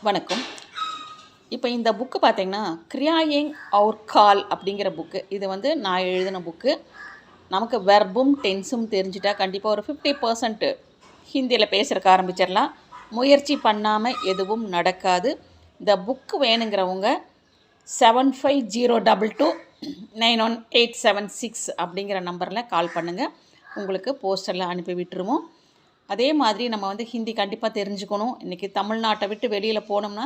வணக்கம். இப்போ இந்த புக்கு பார்த்தீங்கன்னா, கிரியாயிங் அவுர் கால் அப்படிங்கிற புக்கு. இது வந்து நான் எழுதின புக்கு. நமக்கு வெர்பும் டென்ஸும் தெரிஞ்சுட்டா கண்டிப்பாக ஒரு 50% ஹிந்தியில் பேசுறதுக்கு ஆரம்பிச்சிடலாம். முயற்சி பண்ணாமல் எதுவும் நடக்காது. இந்த புக்கு வேணுங்கிறவங்க 7502291876 அப்படிங்கிற நம்பரில் கால் பண்ணுங்கள். உங்களுக்கு போஸ்டரில் அனுப்பி விட்டுருவோம். அதே மாதிரி நம்ம வந்து ஹிந்தி கண்டிப்பாக தெரிஞ்சுக்கணும். இன்றைக்கி தமிழ்நாட்டை விட்டு வெளியில் போனோம்னா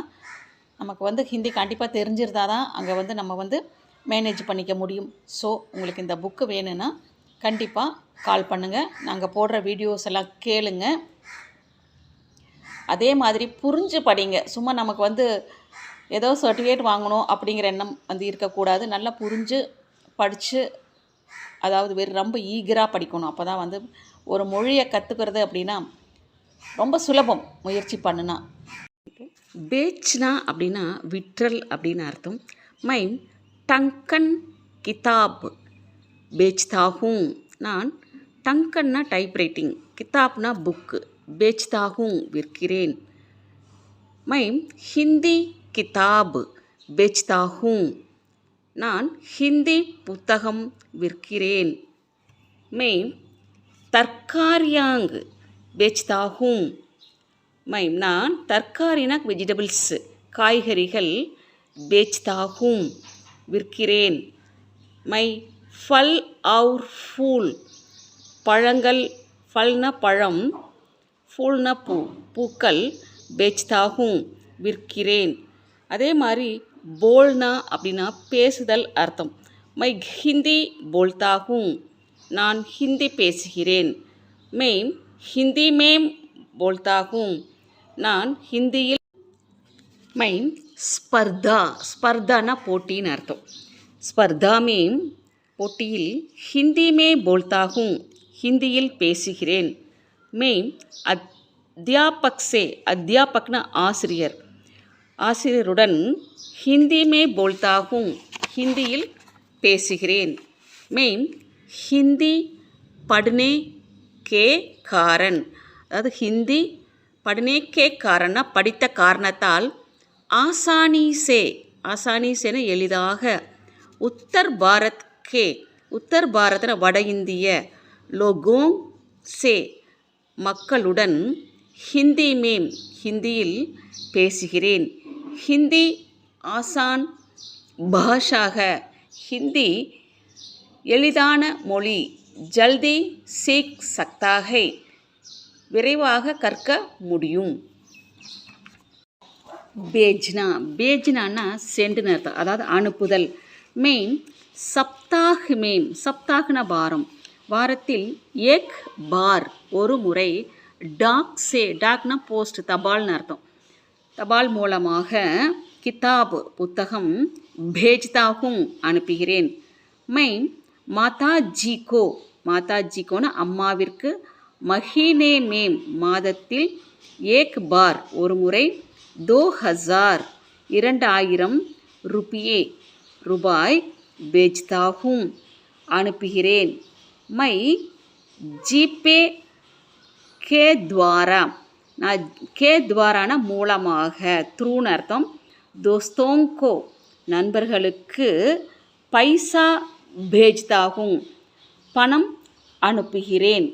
நமக்கு வந்து ஹிந்தி கண்டிப்பாக தெரிஞ்சிருந்தால் தான் அங்கே வந்து நம்ம வந்து மேனேஜ் பண்ணிக்க முடியும். ஸோ உங்களுக்கு இந்த புக்கு வேணும்னா கண்டிப்பாக கால் பண்ணுங்கள். நாங்கள் போடுற வீடியோஸ் எல்லாம் கேளுங்க. அதே மாதிரி புரிஞ்சு படிங்க. சும்மா நமக்கு வந்து ஏதோ சர்டிஃபிகேட் வாங்கணும் அப்படிங்கிற எண்ணம் வந்து இருக்கக்கூடாது. நல்லா புரிஞ்சு படித்து, அதாவது ரொம்ப ஈகராக படிக்கணும். அப்போ தான் வந்து ஒரு மொழியை கற்றுக்கிறது அப்படின்னா ரொம்ப சுலபம், முயற்சி பண்ணுனா. பேச்னா அப்படின்னா விற்றல் அப்படின்னு அர்த்தம். மைம் டங்கன் கிதாப் பேச்தாகும். நான் டங்கன்னா டைப்ரைட்டிங், கிதாப்னா புக்கு, பேச்தாகும் விற்கிறேன். மைம் ஹிந்தி கிதாப் பேச்தாகும். நான் ஹிந்தி புத்தகம் விற்கிறேன். மைம் தர்காரியாங் பேச்தாகும். மைம் நான் தர்காரினா வெஜிடபிள்ஸ், காய்கறிகள், பேச்தாகும் விற்கிறேன். மை ஃபல் அவுர் ஃபூல் பழங்கள், ஃபல்னா பழம், ஃபூல்னா பூக்கள், பேச்தாகும் விற்கிறேன். அதே மாதிரி போல்னா அப்படின்னா பேசுதல் அர்த்தம். மை ஹிந்தி போல்தாகும். நான் ஹிந்தி பேசுகிறேன். மேம் ஹிந்தி மேம் போல்தாகும். நான் ஹிந்தியில். மைம் ஸ்பர்தா, ஸ்பர்தானா போட்டின்னு அர்த்தம். ஸ்பர்தா மேம் போட்டியில், ஹிந்தி மே போல்தாகும் ஹிந்தியில் பேசுகிறேன். மேம் அத்தியாபக் சே, அத்தியாபக்னா ஆசிரியர், ஆசிரியருடன் ஹிந்தி மே போல்தாகும் ஹிந்தியில் பேசுகிறேன். மேம் ஹிந்தி படுனே கே காரன், அதாவது ஹிந்தி படுனே கே காரன்னா படித்த காரணத்தால், ஆசானி சே, ஆசானி சேன எளிதாக, உத்தர் பாரத் கே, உத்தர் பாரத்னா வட இந்திய, லோகோங் சே மக்களுடன், ஹிந்தி மேம் ஹிந்தியில் பேசுகிறேன். ஹிந்தி ஆசான் பாஷாக, ஹிந்தி எளிதான மொழி, ஜல்தி சீக் சக்தா ஹை விரைவாக கற்க முடியும். பேஜ்னா, பேஜ்னான்னா சென்டுன்னு அர்த்தம், அதாவது அனுப்புதல். மேம் சப்தாஹ் மேம், சப்தாஹ்னா வாரம், வாரத்தில் ஏக் பார் ஒரு முறை, டாக் சே, டாக்னா போஸ்ட் தபால்னு அர்த்தம், தபால் மூலமாக, கிதாப் புத்தகம், பேஜ்தாகும் அனுப்புகிறேன். மைம் மாதாஜிகோ, மாதாஜிகோனா அம்மாவிற்கு, மஹீனே மேம் மாதத்தில், ஏக் பார் ஒரு முறை, 2000 2000 ருபியே ரூபாய், பேஜ்தாகும் அனுப்புகிறேன். மை ஜிபே கே துவாரா, நான் கே துவாரானா மூலமாக, த்ரூன்னு அர்த்தம், தோஸ்தோங்கோ நண்பர்களுக்கு, பைசா பேஜ்தாகும் பணம் அனுப்புகிறேன்.